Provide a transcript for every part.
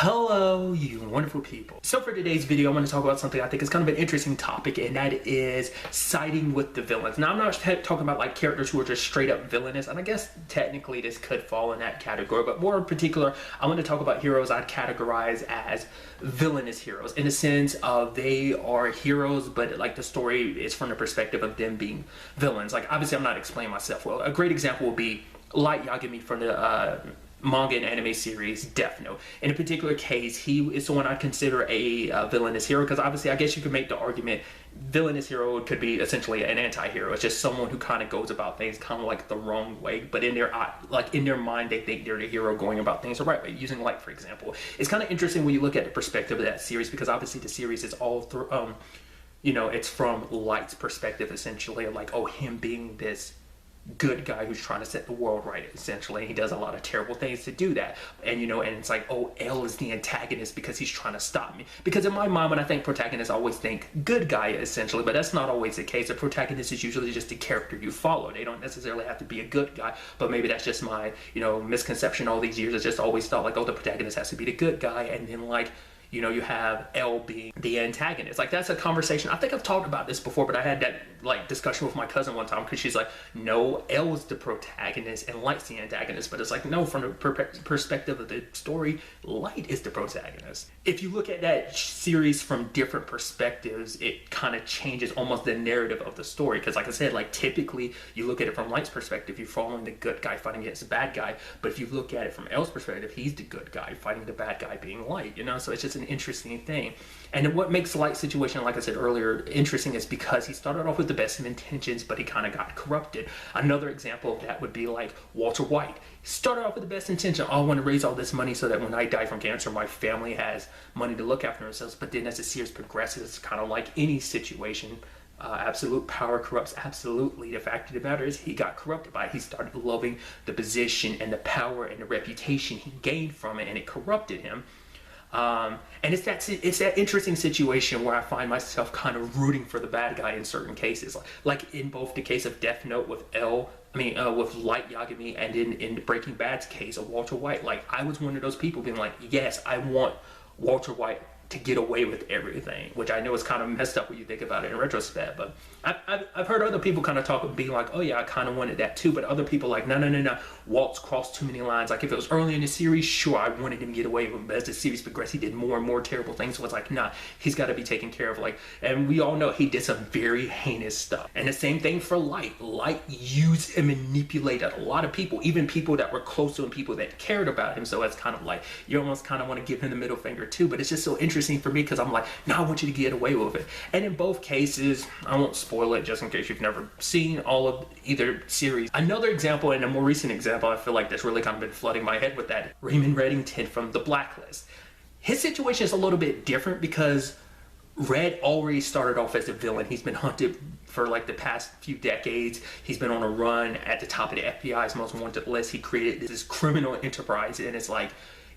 Hello, you wonderful people. So for today's video, I'm going to talk about something I think is kind of an interesting topic, and that is siding with the villains. Now, I'm not talking about like characters who are just straight up villainous, and I guess technically this could fall in that category, but more in particular, I want to talk about heroes I'd categorize as villainous heroes, in the sense of they are heroes, but like the story is from the perspective of them being villains. Like, obviously, I'm not explaining myself well. A great example would be Light Yagami from the manga and anime series Death Note. In a particular case, he is someone I consider a villainous hero, because obviously I guess you could make the argument villainous hero could be essentially an anti-hero. It's just someone who kind of goes about things kind of like the wrong way, but in their mind they think they're the hero going about things the right way. Using Light, for example, it's kind of interesting when you look at the perspective of that series, because obviously the series is all through it's from Light's perspective, essentially, like, oh, him being this good guy who's trying to set the world right, essentially. He does a lot of terrible things to do that, and and it's like, oh, L is the antagonist because he's trying to stop me. Because in my mind, when I think protagonist, I always think good guy, essentially, but that's not always the case. A protagonist is usually just a character you follow. They don't necessarily have to be a good guy, but maybe that's just my misconception all these years. I just always thought like, oh, the protagonist has to be the good guy, and then like you have L being the antagonist. Like, that's a conversation. I think I've talked about this before, but I had that like discussion with my cousin one time, because she's like, no, L is the protagonist and Light's the antagonist. But it's like, no, from the perspective of the story, Light is the protagonist. If you look at that series from different perspectives, it kind of changes almost the narrative of the story. Because like I said, like typically you look at it from Light's perspective, you're following the good guy fighting against the bad guy. But if you look at it from L's perspective, he's the good guy fighting the bad guy being Light, so it's just an interesting thing. And then what makes Light's situation, like I said earlier, interesting is because he started off with the best of intentions, but he kind of got corrupted. Another example of that would be like Walter White. He started off with the best intention. Oh, I want to raise all this money so that when I die from cancer, my family has money to look after themselves. But then as the series progresses, it's kind of like any situation. Absolute power corrupts absolutely. The fact of the matter is he got corrupted by it. He started loving the position and the power and the reputation he gained from it, and it corrupted him. And it's that interesting situation where I find myself kind of rooting for the bad guy in certain cases, like in both the case of Death Note with with Light Yagami, and in Breaking Bad's case of Walter White. Like, I was one of those people being like, yes, I want Walter White to get away with everything, which I know is kind of messed up when you think about it in retrospect. But I've heard other people kind of talk, being like, oh yeah, I kind of wanted that too. But other people like, no, Walt's crossed too many lines. Like, if it was early in the series, sure, I wanted him to get away with it. But as the series progressed, he did more and more terrible things. So it's like, nah, he's got to be taken care of. Like, and we all know he did some very heinous stuff. And the same thing for Light. Light used and manipulated a lot of people, even people that were close to him, people that cared about him. So it's kind of like, you almost kind of want to give him the middle finger too. But it's just so interesting for me, because I'm like, no, I want you to get away with it. And in both cases, I won't spoil it just in case you've never seen all of either series. Another example, and a more recent example, I feel like that's really kind of been flooding my head with that, Raymond Reddington from The Blacklist. His situation is a little bit different because Red already started off as a villain. He's been hunted for like the past few decades. He's been on a run at the top of the FBI's most wanted list. He created this criminal enterprise, and it's like,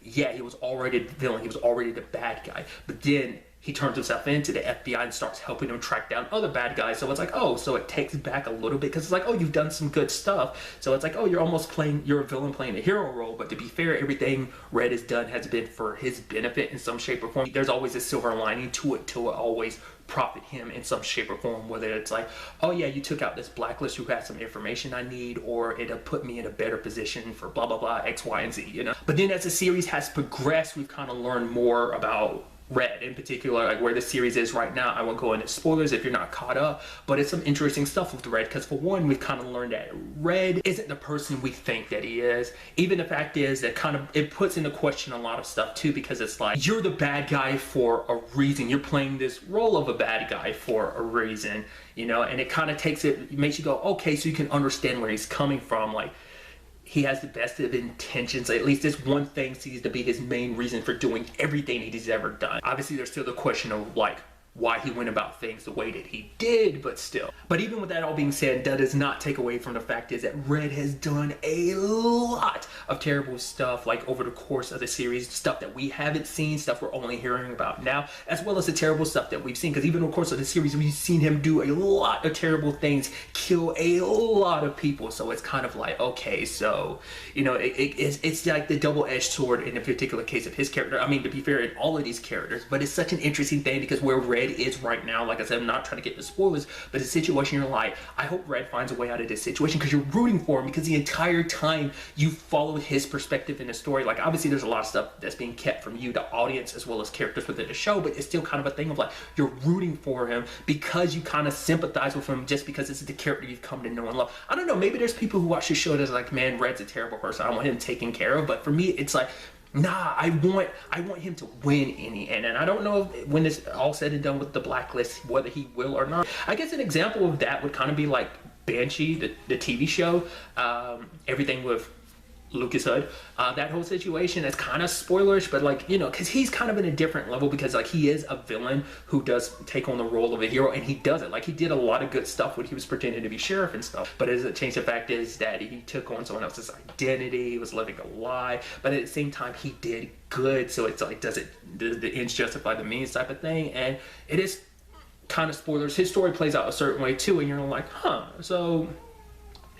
yeah, he was already the villain. He was already the bad guy. But then he turns himself into the FBI and starts helping them track down other bad guys. So it's like, oh, so it takes back a little bit, because it's like, oh, you've done some good stuff. So it's like, oh, you're a villain playing a hero role. But to be fair, everything Red has done has been for his benefit in some shape or form. There's always a silver lining to it always profit him in some shape or form, whether it's like, oh yeah, you took out this blacklist who had some information I need, or it'll put me in a better position for blah blah blah X, Y, and Z, But then as the series has progressed, we've kind of learned more about Red in particular, like where the series is right now. I won't go into spoilers if you're not caught up, but it's some interesting stuff with Red, because for one, we've kind of learned that Red isn't the person we think that he is. Even the fact is that it puts into question a lot of stuff too, because it's like, you're the bad guy for a reason. You're playing this role of a bad guy for a reason, and it kind of makes you go, okay, so you can understand where he's coming from. Like, he has the best of intentions. At least this one thing seems to be his main reason for doing everything he's ever done. Obviously, there's still the question of like, why he went about things the way that he did, but still. But even with that all being said, that does not take away from the fact is that Red has done a lot of terrible stuff, like over the course of the series, stuff that we haven't seen, stuff we're only hearing about now, as well as the terrible stuff that we've seen, because even over the course of the series, we've seen him do a lot of terrible things, kill a lot of people. So it's kind of like, okay, so, you know, it's like the double-edged sword in a particular case of his character. I mean, to be fair, in all of these characters, but it's such an interesting thing because where Red is right now, like I said, I'm not trying to get into spoilers, but the situation you're like, I hope Red finds a way out of this situation, because you're rooting for him, because the entire time you followed his perspective in the story. Like, obviously there's a lot of stuff that's being kept from you, the audience, as well as characters within the show, but it's still kind of a thing of like, you're rooting for him because you kind of sympathize with him just because this is the character you've come to know and love. I don't know, maybe there's people who watch the show that's like, man, Red's a terrible person, I want him taken care of. But for me, it's like, nah, I want him to win in the end. And I don't know if, when it's all said and done with the blacklist, whether he will or not. I guess an example of that would kind of be like Banshee, the TV show, everything with Lucas Hood, that whole situation is kind of spoilerish, but like, you know, because he's kind of in a different level, because like he is a villain who does take on the role of a hero, and he does it. Like, he did a lot of good stuff when he was pretending to be sheriff and stuff, but as it changed, the fact is that he took on someone else's identity, he was living a lie, but at the same time he did good. So it's like, does the ends justify the means type of thing? And it is kind of spoilers. His story plays out a certain way too, and you're like, huh, so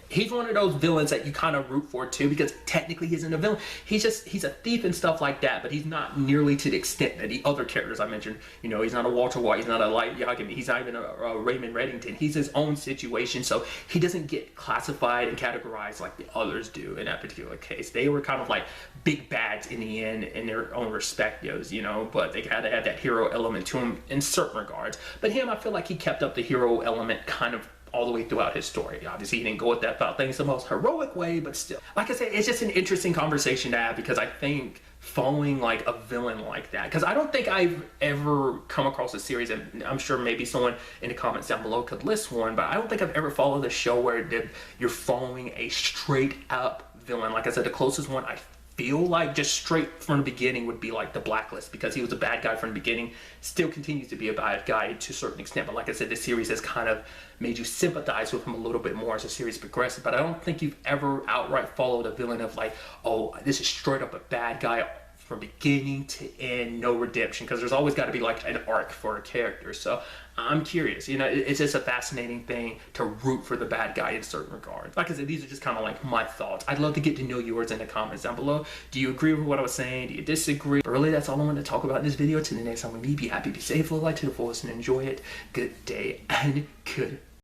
he's one of those villains that you kind of root for too, because technically he isn't a villain. He's a thief and stuff like that, but he's not nearly to the extent that the other characters I mentioned. You know, he's not a Walter White, he's not a Light Yagami, he's not even a Raymond Reddington. He's his own situation, so he doesn't get classified and categorized like the others do in that particular case. They were kind of like big bads in the end in their own respectives, you know, but they had to have that hero element to him in certain regards. But him, I feel like he kept up the hero element kind of all the way throughout his story. Obviously, he didn't go with that about things the most heroic way, but still. Like I said, it's just an interesting conversation to have, because I think following like a villain like that, because I don't think I've ever come across a series, and I'm sure maybe someone in the comments down below could list one, but I don't think I've ever followed a show where you're following a straight up villain. Like I said, the closest one I feel like just straight from the beginning would be like the Blacklist, because he was a bad guy from the beginning, still continues to be a bad guy to a certain extent, but like I said, this series has kind of made you sympathize with him a little bit more as the series progresses. But I don't think you've ever outright followed a villain of like, oh, this is straight up a bad guy from beginning to end, no redemption, because there's always got to be like an arc for a character. So I'm curious, you know, it's just a fascinating thing to root for the bad guy in certain regards. Like I said, these are just kind of like my thoughts. I'd love to get to know yours in the comments down below. Do you agree with what I was saying? Do you disagree? But really, that's all I wanted to talk about in this video. Till the next time with me, be happy, be safe, live life to the fullest, and enjoy it. Good day and good